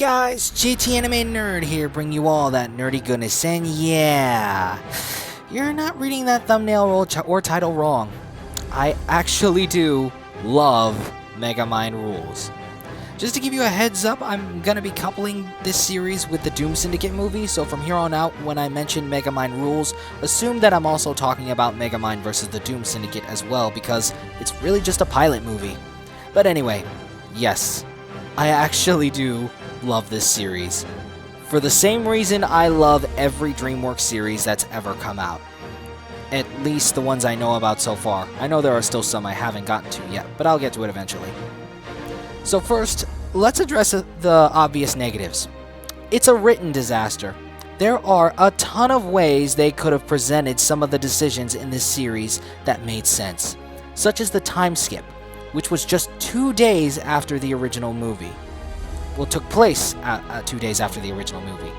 guys? JT Anime Nerd here, bring you all that nerdy goodness, and yeah, you're not reading that thumbnail or title wrong. I actually do love Megamind Rules. Just to give you a heads up, I'm gonna be coupling this series with the Doom Syndicate movie, so from here on out, when I mention Megamind Rules, assume that I'm also talking about Megamind vs. the Doom Syndicate as well, because it's really just a pilot movie. But anyway, yes, I actually do love this series. For the same reason I love every DreamWorks series that's ever come out. At least the ones I know about so far. I know there are still some I haven't gotten to yet, but I'll get to it eventually. So first, let's address the obvious negatives. It's a written disaster. There are a ton of ways they could have presented some of the decisions in this series that made sense, such as the time skip, which was just 2 days after the original movie. Well, took place 2 days after the original movie.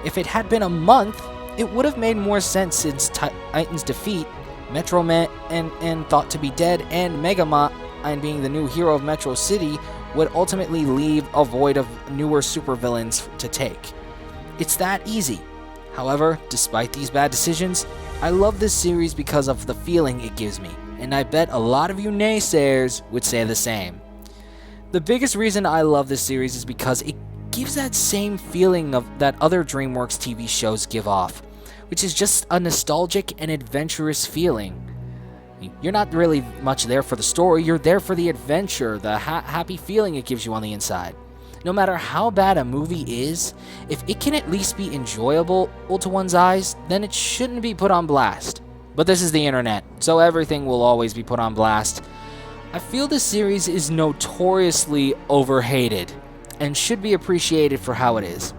If it had been a month, it would have made more sense since Titan's defeat, Metro Man and thought to be dead, and Megamind being the new hero of Metro City would ultimately leave a void of newer supervillains to take. It's that easy. However, despite these bad decisions, I love this series because of the feeling it gives me, and I bet a lot of you naysayers would say the same. The biggest reason I love this series is because it gives that same feeling of that other DreamWorks TV shows give off, which is just a nostalgic and adventurous feeling. You're not really much there for the story, you're there for the adventure, the happy feeling it gives you on the inside. No matter how bad a movie is, if it can at least be enjoyable to one's eyes, then it shouldn't be put on blast. But this is the internet, so everything will always be put on blast. I feel this series is notoriously overhated, and should be appreciated for how it is.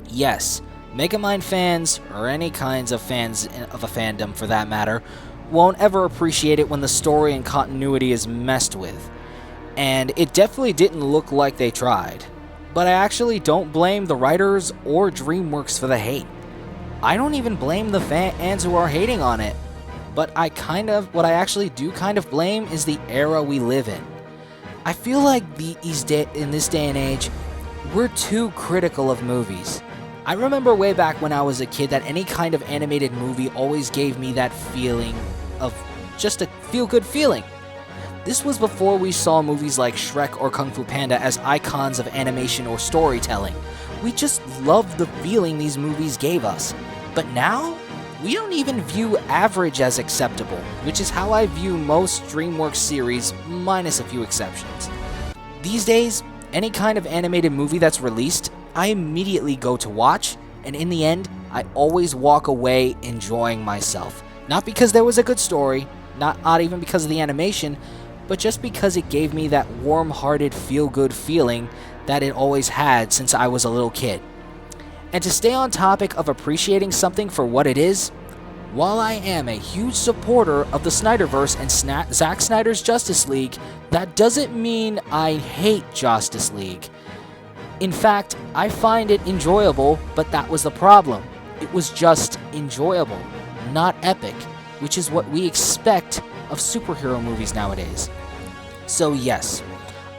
Yes, Megamind fans, or any kinds of fans of a fandom for that matter, won't ever appreciate it when the story and continuity is messed with. And it definitely didn't look like they tried. But I actually don't blame the writers or DreamWorks for the hate. I don't even blame the fans who are hating on it. But what I actually do kind of blame is the era we live in. I feel like in this day and age, we're too critical of movies. I remember way back when I was a kid that any kind of animated movie always gave me that feeling of just a feel-good feeling. This was before we saw movies like Shrek or Kung Fu Panda as icons of animation or storytelling. We just loved the feeling these movies gave us. But now, we don't even view average as acceptable, which is how I view most DreamWorks series, minus a few exceptions. These days, any kind of animated movie that's released, I immediately go to watch, and in the end, I always walk away enjoying myself. Not because there was a good story, not even because of the animation, but just because it gave me that warm-hearted, feel-good feeling that it always had since I was a little kid. And to stay on topic of appreciating something for what it is, while I am a huge supporter of the Snyderverse and Zack Snyder's Justice League, that doesn't mean I hate Justice League. In fact, I find it enjoyable, but that was the problem. It was just enjoyable, not epic, which is what we expect of superhero movies nowadays. So yes,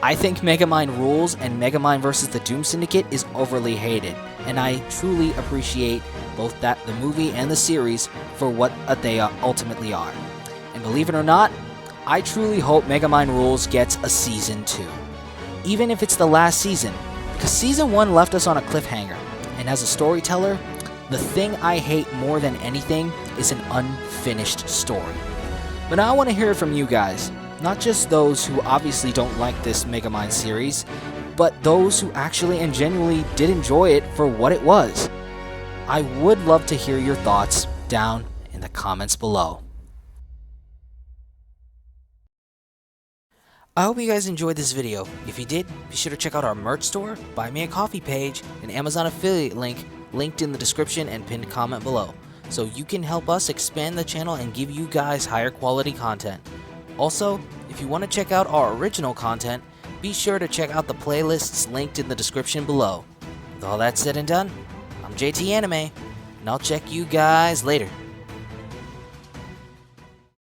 I think Megamind Rules and Megamind vs. the Doom Syndicate is overly hated, and I truly appreciate both the movie and the series for what they ultimately are. And believe it or not, I truly hope Megamind Rules gets a Season 2. Even if it's the last season, because Season 1 left us on a cliffhanger, and as a storyteller, the thing I hate more than anything is an unfinished story. But now I want to hear it from you guys. Not just those who obviously don't like this Megamind series, but those who actually and genuinely did enjoy it for what it was. I would love to hear your thoughts down in the comments below. I hope you guys enjoyed this video. If you did, be sure to check out our merch store, Buy Me a Coffee page, and Amazon affiliate link linked in the description and pinned comment below, so you can help us expand the channel and give you guys higher quality content. Also, if you want to check out our original content, be sure to check out the playlists linked in the description below. With all that said and done, I'm JT Anime, and I'll check you guys later.